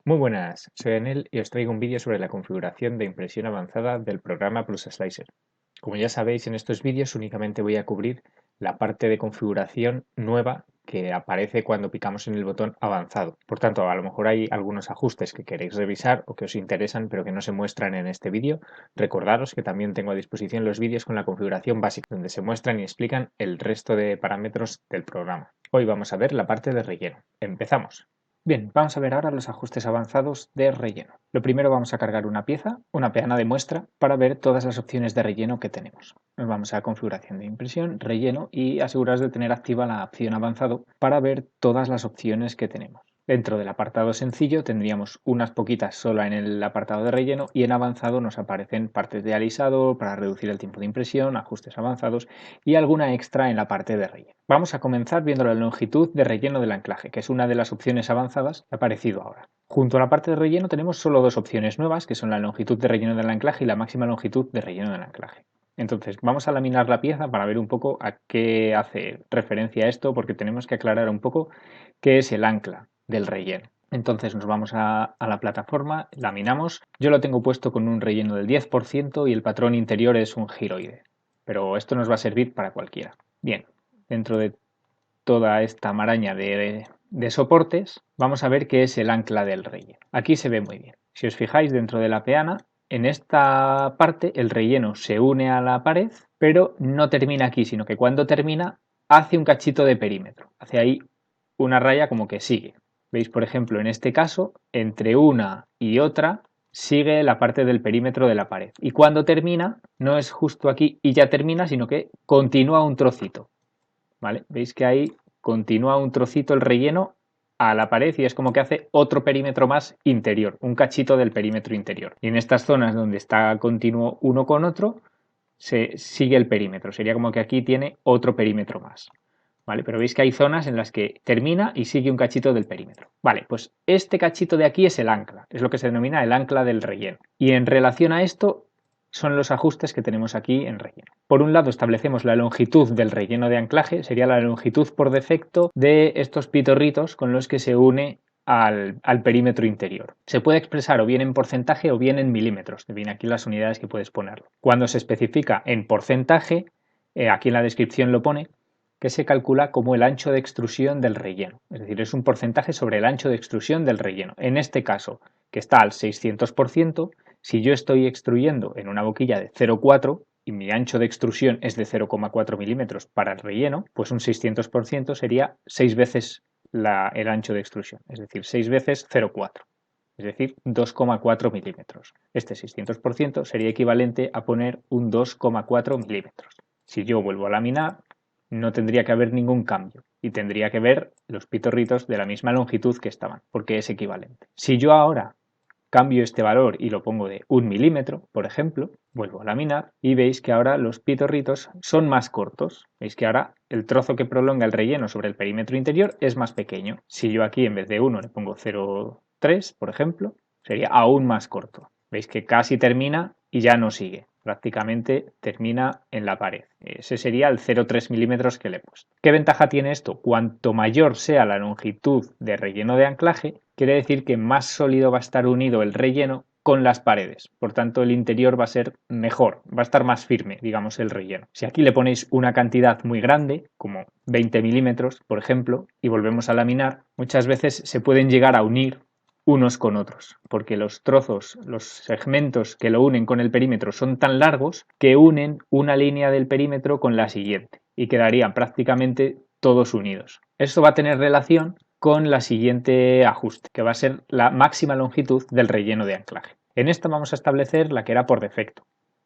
Muy buenas, soy Anel y os traigo un vídeo sobre la configuración de impresión avanzada del programa PlusSlicer. Como ya sabéis, en estos vídeos únicamente voy a cubrir la parte de configuración nueva que aparece cuando picamos en el botón avanzado. Por tanto, a lo mejor hay algunos ajustes que queréis revisar o que os interesan pero que no se muestran en este vídeo. Recordaros que también tengo a disposición los vídeos con la configuración básica, donde se muestran y explican el resto de parámetros del programa. Hoy vamos a ver la parte de relleno. Empezamos. Bien, vamos a ver ahora los ajustes avanzados de relleno. Lo primero vamos a cargar una pieza, una peana de muestra, para ver todas las opciones de relleno que tenemos. Nos vamos a configuración de impresión, relleno y aseguraros de tener activa la opción avanzado para ver todas las opciones que tenemos. Dentro del apartado sencillo tendríamos unas poquitas solo en el apartado de relleno y en avanzado nos aparecen partes de alisado para reducir el tiempo de impresión, ajustes avanzados y alguna extra en la parte de relleno. Vamos a comenzar viendo la longitud de relleno del anclaje, que es una de las opciones avanzadas que ha aparecido ahora. Junto a la parte de relleno tenemos solo dos opciones nuevas, que son la longitud de relleno del anclaje y la máxima longitud de relleno del anclaje. Entonces, vamos a laminar la pieza para ver un poco a qué hace referencia esto, porque tenemos que aclarar un poco qué es el ancla del relleno. Entonces nos vamos a la plataforma, laminamos. Yo lo tengo puesto con un relleno del 10% y el patrón interior es un giroide, pero esto nos va a servir para cualquiera. Bien, dentro de toda esta maraña de soportes, vamos a ver qué es el ancla del relleno. Aquí se ve muy bien. Si os fijáis dentro de la peana, en esta parte el relleno se une a la pared, pero no termina aquí, sino que cuando termina hace un cachito de perímetro. Hace ahí una raya como que sigue. Veis, por ejemplo, en este caso, entre una y otra sigue la parte del perímetro de la pared. Y cuando termina, no es justo aquí y ya termina, sino que continúa un trocito. ¿Vale? Veis que ahí continúa un trocito el relleno a la pared y es como que hace otro perímetro más interior, un cachito del perímetro interior. Y en estas zonas donde está continuo uno con otro, se sigue el perímetro. Sería como que aquí tiene otro perímetro más. ¿Vale? Pero veis que hay zonas en las que termina y sigue un cachito del perímetro. Vale, pues este cachito de aquí es el ancla, es lo que se denomina el ancla del relleno. Y en relación a esto son los ajustes que tenemos aquí en relleno. Por un lado establecemos la longitud del relleno de anclaje, sería la longitud por defecto de estos pitorritos con los que se une al perímetro interior. Se puede expresar o bien en porcentaje o bien en milímetros, te vienen aquí las unidades que puedes ponerlo. Cuando se especifica en porcentaje, aquí en la descripción lo pone, que se calcula como el ancho de extrusión del relleno. Es decir, es un porcentaje sobre el ancho de extrusión del relleno. En este caso, que está al 600%, si yo estoy extruyendo en una boquilla de 0,4 y mi ancho de extrusión es de 0,4 milímetros para el relleno, pues un 600% sería 6 veces el ancho de extrusión, es decir, 6 veces 0,4. Es decir, 2,4 milímetros. Este 600% sería equivalente a poner un 2,4 milímetros. Si yo vuelvo a laminar, no tendría que haber ningún cambio y tendría que ver los pitorritos de la misma longitud que estaban, porque es equivalente. Si yo ahora cambio este valor y lo pongo de 1 milímetro, por ejemplo, vuelvo a laminar y veis que ahora los pitorritos son más cortos. Veis que ahora el trozo que prolonga el relleno sobre el perímetro interior es más pequeño. Si yo aquí en vez de 1 le pongo 0,3, por ejemplo, sería aún más corto. Veis que casi termina y ya no sigue. Prácticamente termina en la pared. Ese sería el 0,3 milímetros que le he puesto. ¿Qué ventaja tiene esto? Cuanto mayor sea la longitud de relleno de anclaje, quiere decir que más sólido va a estar unido el relleno con las paredes. Por tanto, el interior va a ser mejor, va a estar más firme, digamos, el relleno. Si aquí le ponéis una cantidad muy grande, como 20 milímetros, por ejemplo, y volvemos a laminar, muchas veces se pueden llegar a unir unos con otros, porque los trozos, los segmentos que lo unen con el perímetro son tan largos que unen una línea del perímetro con la siguiente y quedarían prácticamente todos unidos. Esto va a tener relación con la siguiente ajuste, que va a ser la máxima longitud del relleno de anclaje. En esta vamos a establecer la que era por defecto.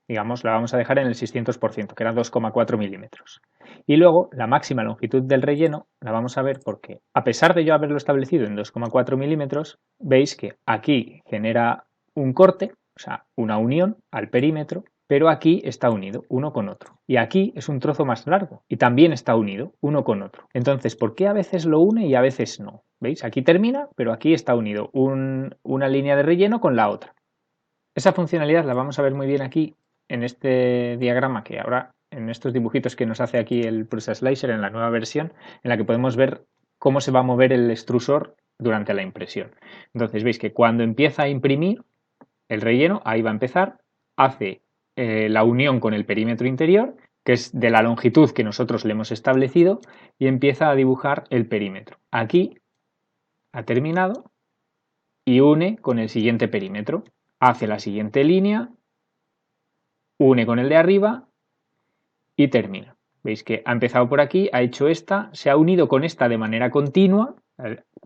Digamos, la vamos a dejar en el 600%, que era 2,4 milímetros. Y luego, la máxima longitud del relleno la vamos a ver porque, a pesar de yo haberlo establecido en 2,4 milímetros, veis que aquí genera un corte, o sea, una unión al perímetro, pero aquí está unido uno con otro. Y aquí es un trozo más largo y también está unido uno con otro. Entonces, ¿por qué a veces lo une y a veces no? ¿Veis? Aquí termina, pero aquí está unido una línea de relleno con la otra. Esa funcionalidad la vamos a ver muy bien aquí en este diagrama que ahora, en estos dibujitos que nos hace aquí el PlusSlicer en la nueva versión, en la que podemos ver cómo se va a mover el extrusor durante la impresión. Entonces veis que cuando empieza a imprimir el relleno, ahí va a empezar, hace la unión con el perímetro interior, que es de la longitud que nosotros le hemos establecido, y empieza a dibujar el perímetro. Aquí ha terminado y une con el siguiente perímetro. Hace la siguiente línea, une con el de arriba y termina. Veis que ha empezado por aquí, ha hecho esta, se ha unido con esta de manera continua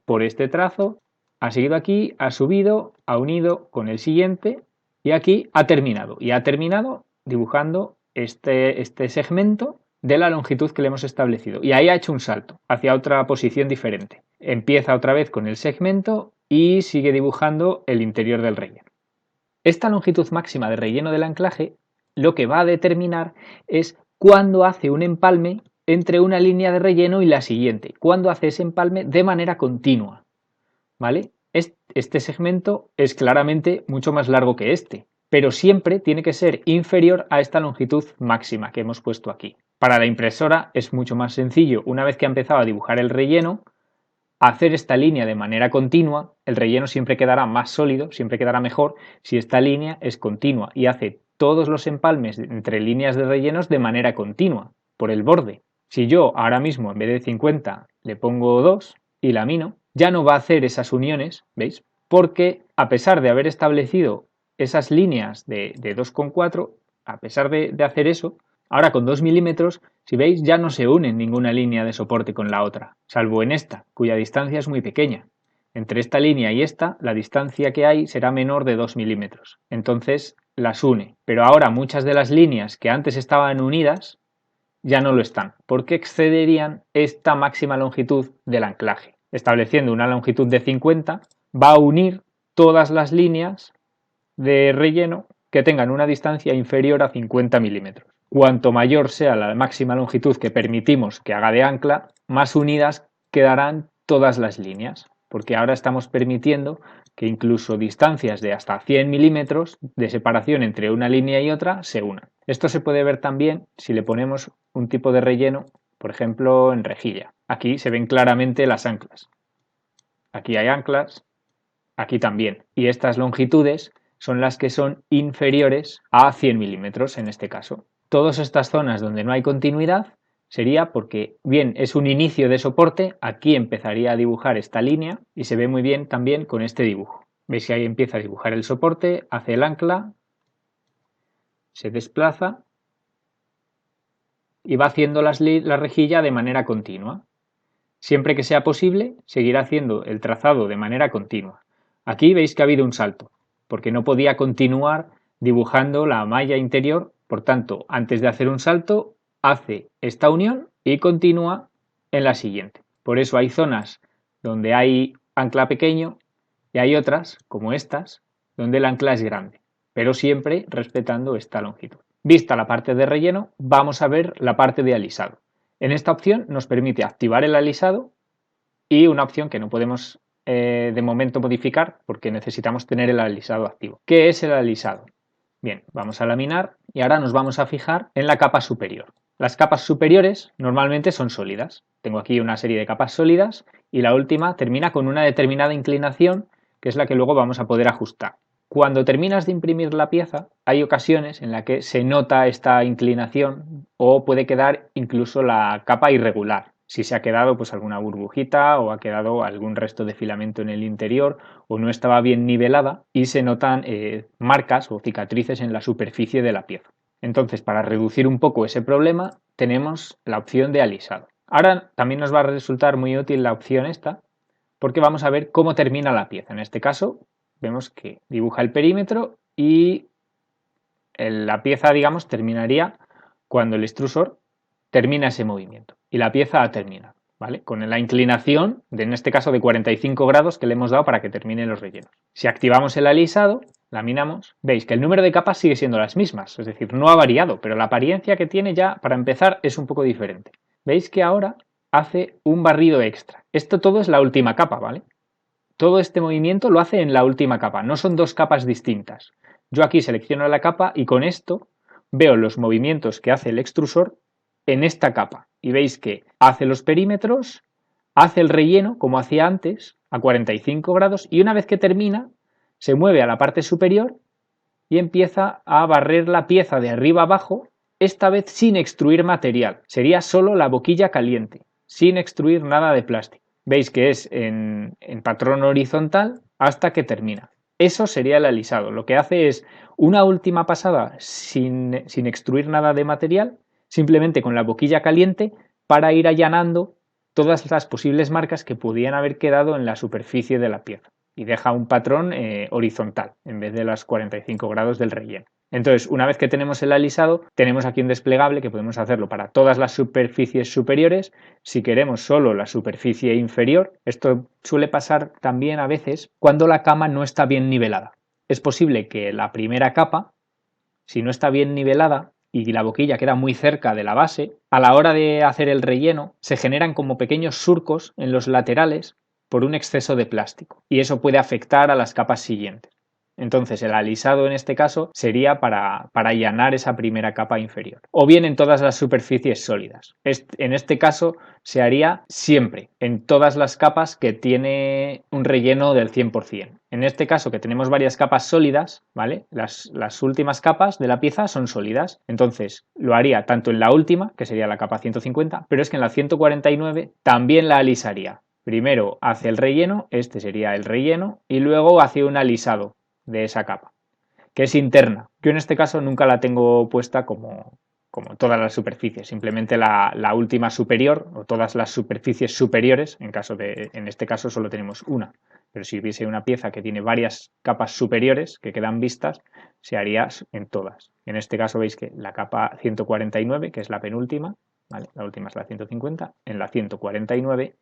por este trazo, ha seguido aquí, ha subido, ha unido con el siguiente y aquí ha terminado. Y ha terminado dibujando este segmento de la longitud que le hemos establecido. Y ahí ha hecho un salto hacia otra posición diferente. Empieza otra vez con el segmento y sigue dibujando el interior del relleno. Esta longitud máxima de relleno del anclaje lo que va a determinar es cuándo hace un empalme entre una línea de relleno y la siguiente, cuándo hace ese empalme de manera continua, ¿vale? Este segmento es claramente mucho más largo que este, pero siempre tiene que ser inferior a esta longitud máxima que hemos puesto aquí. Para la impresora es mucho más sencillo, una vez que ha empezado a dibujar el relleno, hacer esta línea de manera continua, el relleno siempre quedará más sólido, siempre quedará mejor si esta línea es continua y hace todos los empalmes entre líneas de rellenos de manera continua, por el borde. Si yo ahora mismo en vez de 50 le pongo 2 y lamino, ya no va a hacer esas uniones, ¿veis? Porque a pesar de haber establecido esas líneas de 2,4, a pesar de hacer eso, ahora con 2 milímetros, si veis, ya no se une ninguna línea de soporte con la otra, salvo en esta, cuya distancia es muy pequeña. Entre esta línea y esta, la distancia que hay será menor de 2 milímetros. Entonces las une. Pero ahora muchas de las líneas que antes estaban unidas ya no lo están, porque excederían esta máxima longitud del anclaje. Estableciendo una longitud de 50, va a unir todas las líneas de relleno que tengan una distancia inferior a 50 milímetros. Cuanto mayor sea la máxima longitud que permitimos que haga de ancla, más unidas quedarán todas las líneas, porque ahora estamos permitiendo que incluso distancias de hasta 100 milímetros de separación entre una línea y otra se unan. Esto se puede ver también si le ponemos un tipo de relleno, por ejemplo, en rejilla. Aquí se ven claramente las anclas. Aquí hay anclas, aquí también. Y estas longitudes son las que son inferiores a 100 milímetros en este caso. Todas estas zonas donde no hay continuidad sería porque bien es un inicio de soporte, aquí empezaría a dibujar esta línea y se ve muy bien también con este dibujo. Veis que ahí empieza a dibujar el soporte, hace el ancla, se desplaza y va haciendo la rejilla de manera continua. Siempre que sea posible, seguirá haciendo el trazado de manera continua. Aquí veis que ha habido un salto, porque no podía continuar dibujando la malla interior, por tanto, antes de hacer un salto, hace esta unión y continúa en la siguiente. Por eso hay zonas donde hay ancla pequeño y hay otras, como estas, donde el ancla es grande, pero siempre respetando esta longitud. Vista la parte de relleno, vamos a ver la parte de alisado. En esta opción nos permite activar el alisado y una opción que no podemos de momento modificar porque necesitamos tener el alisado activo. ¿Qué es el alisado? Bien, vamos a laminar y ahora nos vamos a fijar en la capa superior. Las capas superiores normalmente son sólidas. Tengo aquí una serie de capas sólidas y la última termina con una determinada inclinación que es la que luego vamos a poder ajustar. Cuando terminas de imprimir la pieza, hay ocasiones en las que se nota esta inclinación o puede quedar incluso la capa irregular. Si se ha quedado pues alguna burbujita o ha quedado algún resto de filamento en el interior o no estaba bien nivelada y se notan marcas o cicatrices en la superficie de la pieza. Entonces, para reducir un poco ese problema, tenemos la opción de alisado. Ahora también nos va a resultar muy útil la opción esta porque vamos a ver cómo termina la pieza. En este caso, vemos que dibuja el perímetro y la pieza, digamos, terminaría cuando el extrusor termina ese movimiento y la pieza ha terminado, ¿vale? Con la inclinación, en este caso de 45 grados que le hemos dado para que terminen los rellenos. Si activamos el alisado, laminamos, veis que el número de capas sigue siendo las mismas, es decir, no ha variado, pero la apariencia que tiene ya, para empezar, es un poco diferente. Veis que ahora hace un barrido extra. Esto todo es la última capa, ¿vale? Todo este movimiento lo hace en la última capa, no son dos capas distintas. Yo aquí selecciono la capa y con esto veo los movimientos que hace el extrusor en esta capa. Y veis que hace los perímetros, hace el relleno como hacía antes, a 45 grados y una vez que termina se mueve a la parte superior y empieza a barrer la pieza de arriba abajo, esta vez sin extruir material. Sería solo la boquilla caliente, sin extruir nada de plástico. Veis que es en patrón horizontal hasta que termina. Eso sería el alisado. Lo que hace es una última pasada sin extruir nada de material, simplemente con la boquilla caliente para ir allanando todas las posibles marcas que podían haber quedado en la superficie de la pieza y deja un patrón horizontal en vez de los 45 grados del relleno. Entonces, una vez que tenemos el alisado, tenemos aquí un desplegable que podemos hacerlo para todas las superficies superiores. Si queremos solo la superficie inferior, esto suele pasar también a veces cuando la cama no está bien nivelada. Es posible que la primera capa, si no está bien nivelada y la boquilla queda muy cerca de la base, a la hora de hacer el relleno se generan como pequeños surcos en los laterales por un exceso de plástico y eso puede afectar a las capas siguientes. Entonces el alisado en este caso sería para allanar esa primera capa inferior. O bien en todas las superficies sólidas. En este caso se haría siempre en todas las capas que tiene un relleno del 100%. En este caso que tenemos varias capas sólidas, ¿vale? Las últimas capas de la pieza son sólidas. Entonces lo haría tanto en la última, que sería la capa 150, pero es que en la 149 también la alisaría. Primero hace el relleno, este sería el relleno, y luego hace un alisado de esa capa, que es interna. Yo en este caso nunca la tengo puesta como todas las superficies, simplemente la última superior o todas las superficies superiores, en este caso solo tenemos una, pero si hubiese una pieza que tiene varias capas superiores que quedan vistas, se haría en todas. En este caso veis que la capa 149, que es la penúltima, ¿vale? La última es la 150, en la 149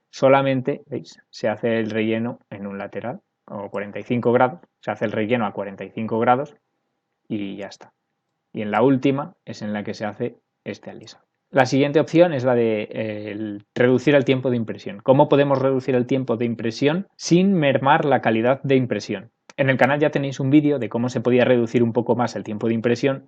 solamente, ¿veis? Se hace el relleno en un lateral o 45 grados, se hace el relleno a 45 grados y ya está. Y en la última es en la que se hace este alisado. La siguiente opción es la de reducir el tiempo de impresión. ¿Cómo podemos reducir el tiempo de impresión sin mermar la calidad de impresión? En el canal ya tenéis un vídeo de cómo se podía reducir un poco más el tiempo de impresión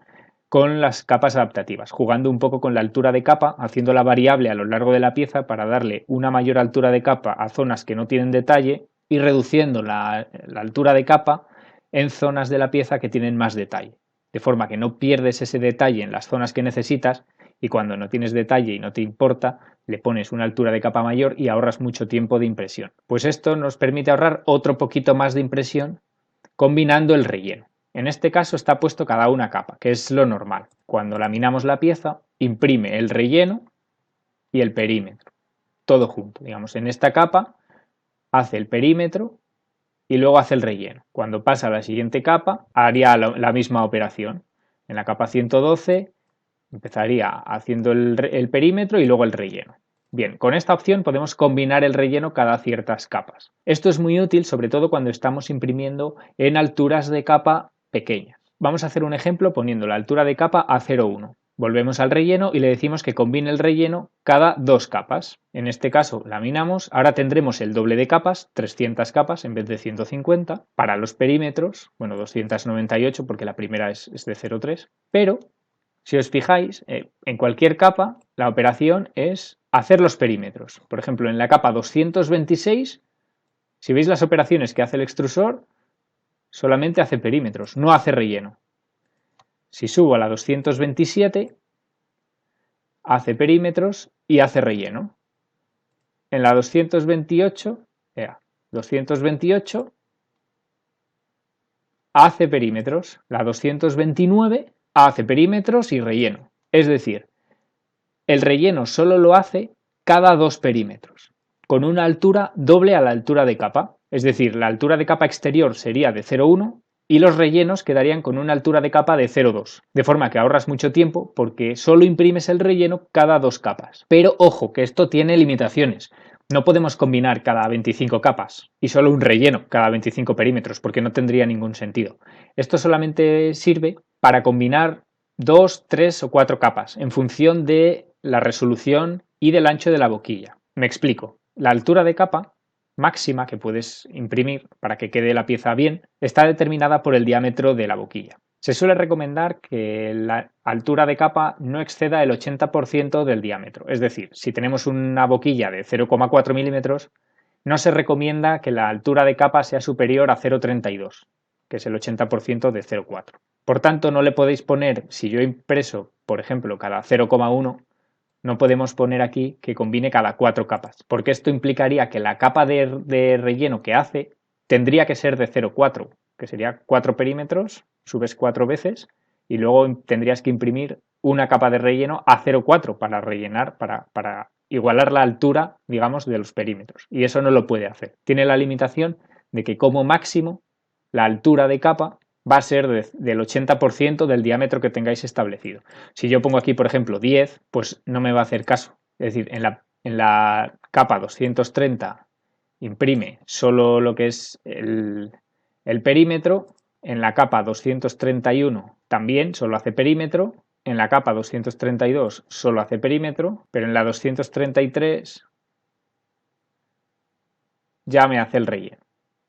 con las capas adaptativas, jugando un poco con la altura de capa, haciéndola variable a lo largo de la pieza para darle una mayor altura de capa a zonas que no tienen detalle y reduciendo la altura de capa en zonas de la pieza que tienen más detalle. De forma que no pierdes ese detalle en las zonas que necesitas y cuando no tienes detalle y no te importa, le pones una altura de capa mayor y ahorras mucho tiempo de impresión. Pues esto nos permite ahorrar otro poquito más de impresión combinando el relleno. En este caso está puesto cada una capa, que es lo normal. Cuando laminamos la pieza, imprime el relleno y el perímetro, todo junto. Digamos, en esta capa hace el perímetro y luego hace el relleno. Cuando pasa a la siguiente capa, haría la misma operación. En la capa 112 empezaría haciendo el perímetro y luego el relleno. Bien, con esta opción podemos combinar el relleno cada ciertas capas. Esto es muy útil, sobre todo cuando estamos imprimiendo en alturas de capa pequeñas. Vamos a hacer un ejemplo poniendo la altura de capa a 0,1. Volvemos al relleno y le decimos que combine el relleno cada dos capas. En este caso laminamos, ahora tendremos el doble de capas, 300 capas en vez de 150. Para los perímetros, bueno, 298 porque la primera es de 0,3, pero si os fijáis, en cualquier capa la operación es hacer los perímetros. Por ejemplo, en la capa 226, si veis las operaciones que hace el extrusor, solamente hace perímetros, no hace relleno. Si subo a la 227, hace perímetros y hace relleno. En la 228 hace perímetros. La 229 hace perímetros y relleno. Es decir, el relleno solo lo hace cada dos perímetros, con una altura doble a la altura de capa. Es decir, la altura de capa exterior sería de 0,1 y los rellenos quedarían con una altura de capa de 0,2. De forma que ahorras mucho tiempo porque solo imprimes el relleno cada dos capas. Pero ojo, que esto tiene limitaciones. No podemos combinar cada 25 capas y solo un relleno cada 25 perímetros porque no tendría ningún sentido. Esto solamente sirve para combinar 2, 3 o 4 capas en función de la resolución y del ancho de la boquilla. Me explico. La altura de capa máxima que puedes imprimir para que quede la pieza bien está determinada por el diámetro de la boquilla. Se suele recomendar que la altura de capa no exceda el 80% del diámetro. Es decir, si tenemos una boquilla de 0,4 milímetros, no se recomienda que la altura de capa sea superior a 0,32, que es el 80% de 0,4. Por tanto, no le podéis poner, si yo he impreso, por ejemplo, cada 0,1, no podemos poner aquí que combine cada 4 capas, porque esto implicaría que la capa de relleno que hace tendría que ser de 0,4, que sería 4 perímetros, subes 4 veces y luego tendrías que imprimir una capa de relleno a 0,4 para rellenar, para igualar la altura, digamos, de los perímetros. Y eso no lo puede hacer. Tiene la limitación de que como máximo la altura de capa va a ser del 80% del diámetro que tengáis establecido. Si yo pongo aquí, por ejemplo, 10, pues no me va a hacer caso. Es decir, en la capa 230 imprime solo lo que es el perímetro, en la capa 231 también solo hace perímetro, en la capa 232 solo hace perímetro, pero en la 233 ya me hace el relleno.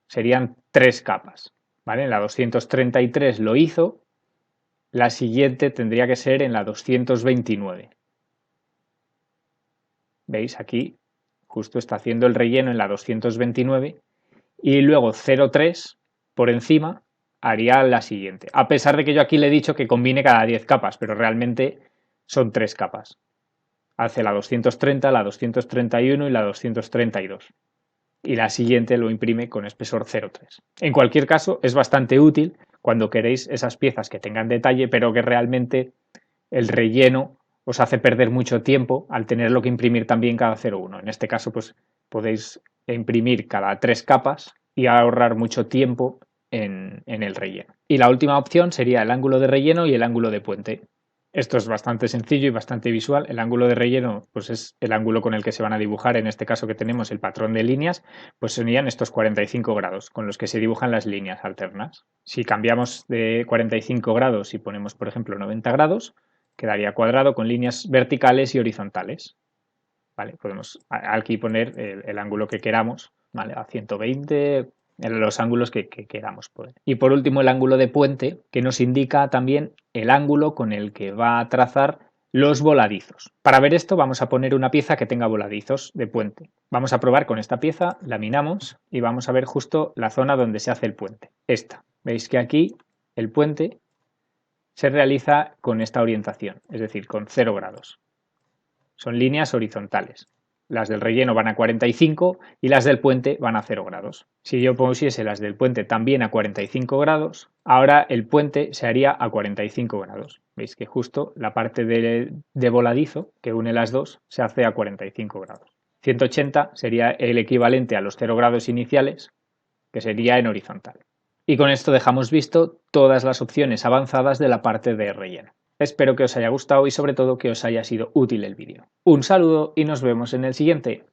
Serían 3 capas. ¿Vale? En la 233 lo hizo, la siguiente tendría que ser en la 229. ¿Veis? Aquí justo está haciendo el relleno en la 229 y luego 0,3 por encima haría la siguiente. A pesar de que yo aquí le he dicho que combine cada 10 capas, pero realmente son 3 capas. Hace la 230, la 231 y la 232. Y la siguiente lo imprime con espesor 0,3. En cualquier caso, es bastante útil cuando queréis esas piezas que tengan detalle, pero que realmente el relleno os hace perder mucho tiempo al tenerlo que imprimir también cada 0,1. En este caso, pues podéis imprimir cada 3 capas y ahorrar mucho tiempo en el relleno. Y la última opción sería el ángulo de relleno y el ángulo de puente. Esto es bastante sencillo y bastante visual. El ángulo de relleno pues es el ángulo con el que se van a dibujar, en este caso que tenemos el patrón de líneas, pues serían estos 45 grados con los que se dibujan las líneas alternas. Si cambiamos de 45 grados y ponemos, por ejemplo, 90 grados, quedaría cuadrado con líneas verticales y horizontales. ¿Vale? Podemos aquí poner el ángulo que queramos, ¿vale? A 120, en los ángulos que queramos poner. Y por último, el ángulo de puente, que nos indica también el ángulo con el que va a trazar los voladizos. Para ver esto vamos a poner una pieza que tenga voladizos de puente. Vamos a probar con esta pieza, laminamos y vamos a ver justo la zona donde se hace el puente. Esta. Veis que aquí el puente se realiza con esta orientación, es decir, con 0 grados. Son líneas horizontales. Las del relleno van a 45 y las del puente van a 0 grados. Si yo pusiese las del puente también a 45 grados, ahora el puente se haría a 45 grados. Veis que justo la parte de voladizo que une las dos se hace a 45 grados. 180 sería el equivalente a los 0 grados iniciales, que sería en horizontal. Y con esto dejamos visto todas las opciones avanzadas de la parte de relleno. Espero que os haya gustado y sobre todo que os haya sido útil el vídeo. Un saludo y nos vemos en el siguiente.